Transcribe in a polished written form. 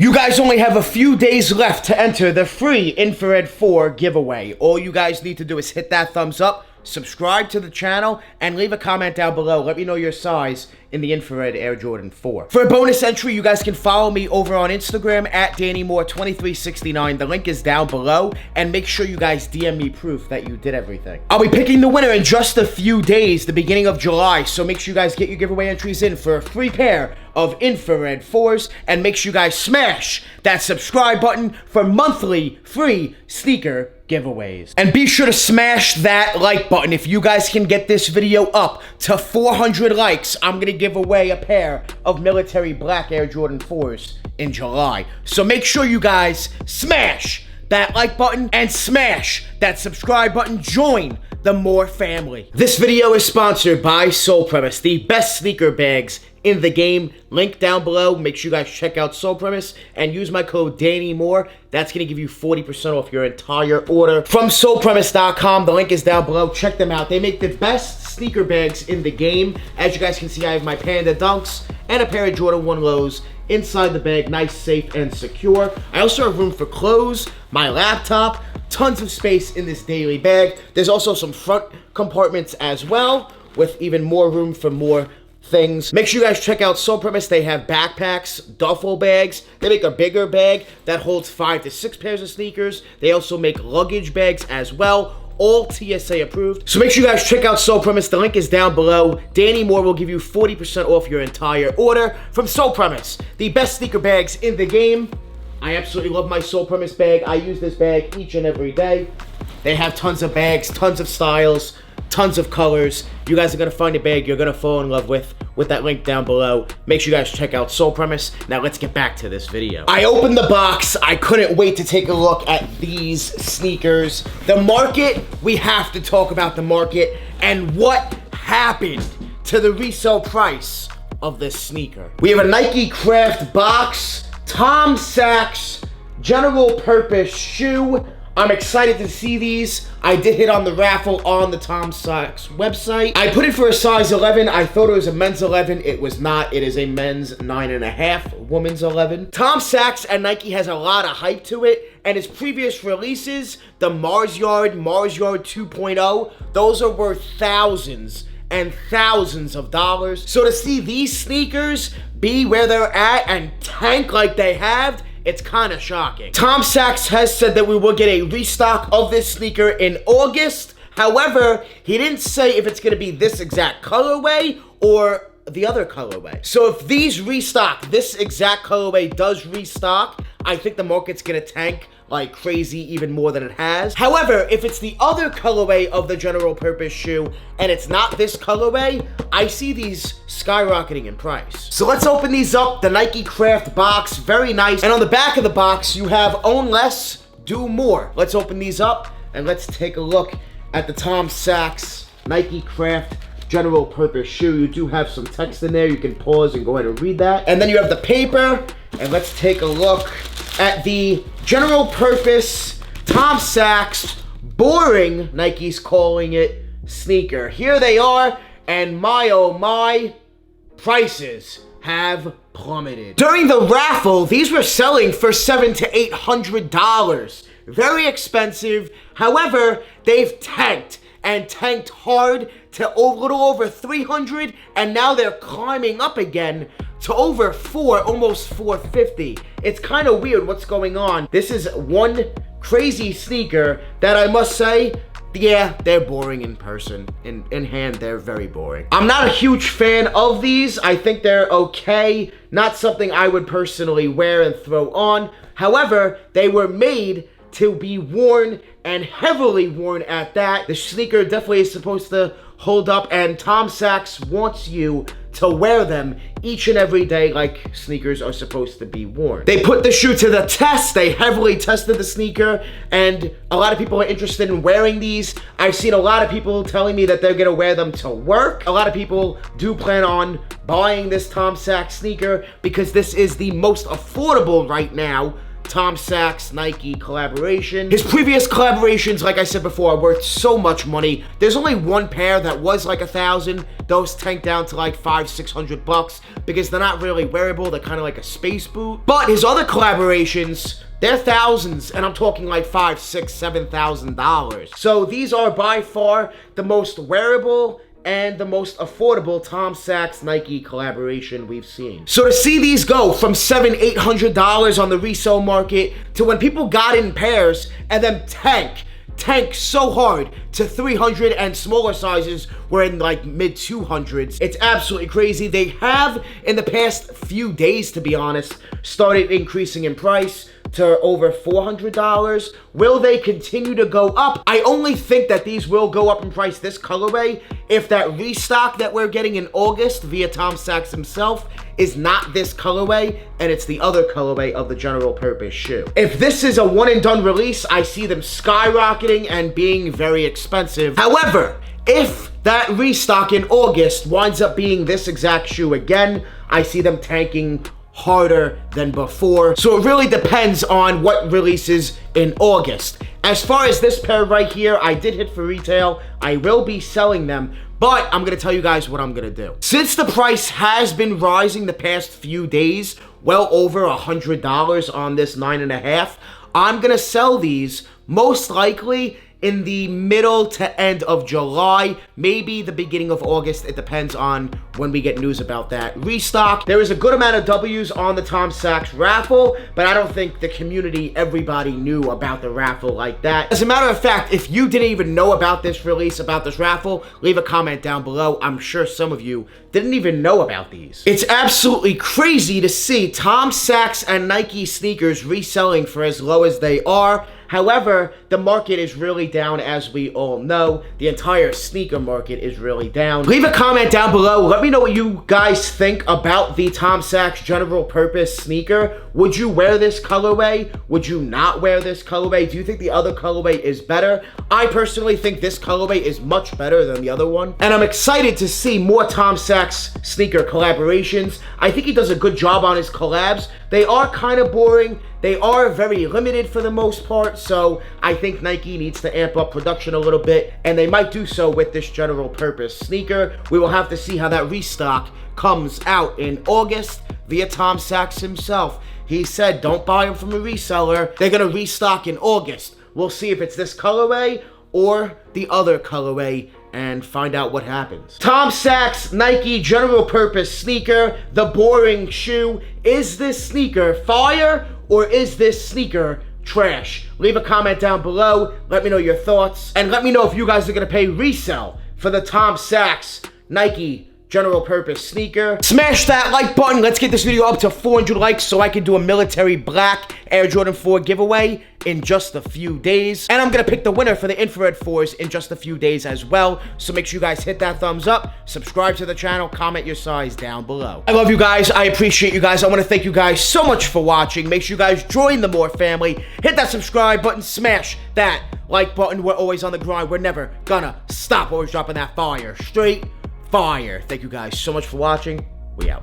You guys only have a few days left to enter the free Infrared 4 giveaway. All you guys need to do is hit that thumbs up, subscribe to the channel, and leave a comment down below. Let me know your size in the Infrared Air Jordan 4. For a bonus entry, you guys can follow me over on Instagram at DannyMoore2369. The link is down below, and make sure you guys DM me proof that you did everything. I'll be picking the winner in just a few days, the beginning of July, so make sure you guys get your giveaway entries in for a free pair of Infrared 4s, and make sure you guys smash that subscribe button for monthly free sneaker giveaways. And be sure to smash that like button. If you guys can get this video up to 400 likes, I'm gonna give away a pair of military black Air Jordan 4s in July. So make sure you guys smash that like button and smash that subscribe button. Join the Moore family. This video is sponsored by Sole Premise, the best sneaker bags in the game. Link down below. Make sure you guys check out Sole Premise and use my code Danny Moore. That's going to give you 40% off your entire order from solepremise.com. The link is down below. Check them out. They make the best sneaker bags in the game. As you guys can see, I have my Panda Dunks and a pair of Jordan 1 Lows inside the bag. Nice, safe, and secure. I also have room for clothes, my laptop, tons of space in this daily bag. There's also some front compartments as well, with even more room for more things. Make sure you guys check out Sole Premise. They have backpacks, duffel bags. They make a bigger bag that holds 5 to 6 pairs of sneakers. They also make luggage bags as well, all TSA approved. So make sure you guys check out Sole Premise. The link is down below. Danny Moore will give you 40% off your entire order from Sole Premise, the best sneaker bags in the game. I absolutely love my Sole Premise bag. I use this bag each and every day. They have tons of bags, tons of styles, tons of colors. You guys are gonna find a bag you're gonna fall in love with that link down below. Make sure you guys check out Sole Premise. Now let's get back to this video. I opened the box. I couldn't wait to take a look at these sneakers. The market, we have to talk about the market and what happened to the resale price of this sneaker. We have a Nike Craft box, Tom Sachs general purpose shoe. I'm excited to see these. I did hit on the raffle on the Tom Sachs website. I put it for a size 11. I thought it was a men's 11. It was not. It is a men's 9.5, women's 11. Tom Sachs and Nike has a lot of hype to it, and his previous releases, the Mars Yard 2.0, those are worth thousands and thousands of dollars. So to see these sneakers be where they're at and tank like they have, it's kind of shocking. Tom Sachs has said that we will get a restock of this sneaker in August. However, he didn't say if it's going to be this exact colorway or the other colorway. So if these restock, this exact colorway does restock, I think the market's going to tank like crazy, even more than it has. However, if it's the other colorway of the general purpose shoe and it's not this colorway, I see these skyrocketing in price. So let's open these up. The Nike Craft box, very nice. And on the back of the box, you have own less, do more. Let's open these up and let's take a look at the Tom Sachs Nike Craft general purpose shoe. You do have some text in there. You can pause and go ahead and read that. And then you have the paper, and let's take a look at the general purpose Tom Sachs boring, Nike's calling it, sneaker. Here they are, and my oh my, prices have plummeted. During the raffle, these were selling for $700 to $800. Very expensive. However, they've tanked and tanked hard to a little over 300, and now they're climbing up again to over almost 450. It's kind of weird what's going on. This is one crazy sneaker that I must say, yeah, they're boring in person. In hand, they're very boring. I'm not a huge fan of these. I think they're okay. Not something I would personally wear and throw on. However, they were made to be worn, and heavily worn at that. The sneaker definitely is supposed to hold up, and Tom Sachs wants you to wear them each and every day like sneakers are supposed to be worn. They put the shoe to the test. They heavily tested the sneaker, and a lot of people are interested in wearing these. I've seen a lot of people telling me that they're gonna wear them to work. A lot of people do plan on buying this Tom Sachs sneaker because this is the most affordable right now Tom Sachs Nike collaboration. His previous collaborations, like I said before, are worth so much money. There's only one pair that was like $1,000. Those tanked down to like $500-600 because they're not really wearable. They're kind of like a space boot. But his other collaborations, they're thousands, and I'm talking like $5,000, $6,000, $7,000. So these are by far the most wearable and the most affordable Tom Sachs Nike collaboration we've seen. So to see these go from $700, $800 on the resale market to when people got in pairs and then tank so hard to 300, and smaller sizes were in like mid 200s. It's absolutely crazy. They have in the past few days, to be honest, started increasing in price to over $400. Will they continue to go up? I only think that these will go up in price, this colorway, if that restock that we're getting in August via Tom Sachs himself is not this colorway and it's the other colorway of the general purpose shoe. If this is a one and done release, I see them skyrocketing and being very expensive. However, if that restock in August winds up being this exact shoe again, I see them tanking harder than before. So it really depends on what releases in August. As far as this pair right here, I did hit for retail. I will be selling them, but I'm gonna tell you guys what I'm gonna do. Since the price has been rising the past few days, well over $100 on this 9.5, I'm gonna sell these most likely in the middle to end of July, maybe the beginning of August. It depends on when we get news about that restock. There is a good amount of W's on the Tom Sachs raffle, but I don't think the community, everybody knew about the raffle like that. As a matter of fact, if you didn't even know about this release, about this raffle, leave a comment down below. I'm sure some of you didn't even know about these. It's absolutely crazy to see Tom Sachs and Nike sneakers reselling for as low as they are. However, the market is really down, as we all know. The entire sneaker market is really down. Leave a comment down below. Let me know what you guys think about the Tom Sachs general purpose sneaker. Would you wear this colorway? Would you not wear this colorway? Do you think the other colorway is better? I personally think this colorway is much better than the other one. And I'm excited to see more Tom Sachs sneaker collaborations. I think he does a good job on his collabs. They are kind of boring. They are very limited for the most part, so I think Nike needs to amp up production a little bit, and they might do so with this general purpose sneaker. We will have to see how that restock comes out in August via Tom Sachs himself. He said don't buy them from a reseller. They're going to restock in August. We'll see if it's this colorway or the other colorway and find out what happens. Tom Sachs Nike general purpose sneaker, the boring shoe. Is this sneaker fire or is this sneaker trash? Leave a comment down below. Let me know your thoughts. And let me know if you guys are going to pay resale for the Tom Sachs Nike general purpose sneaker. Smash that like button. Let's get this video up to 400 likes so I can do a military black Air Jordan 4 giveaway in just a few days. And I'm gonna pick the winner for the infrared 4s in just a few days as well. So make sure you guys hit that thumbs up, subscribe to the channel, comment your size down below. I love you guys. I appreciate you guys. I want to thank you guys so much for watching. Make sure you guys join the More family. Hit that subscribe button, smash that like button. We're always on the grind. We're never gonna stop. Always dropping that fire. Straight fire. Thank you guys so much for watching. We out.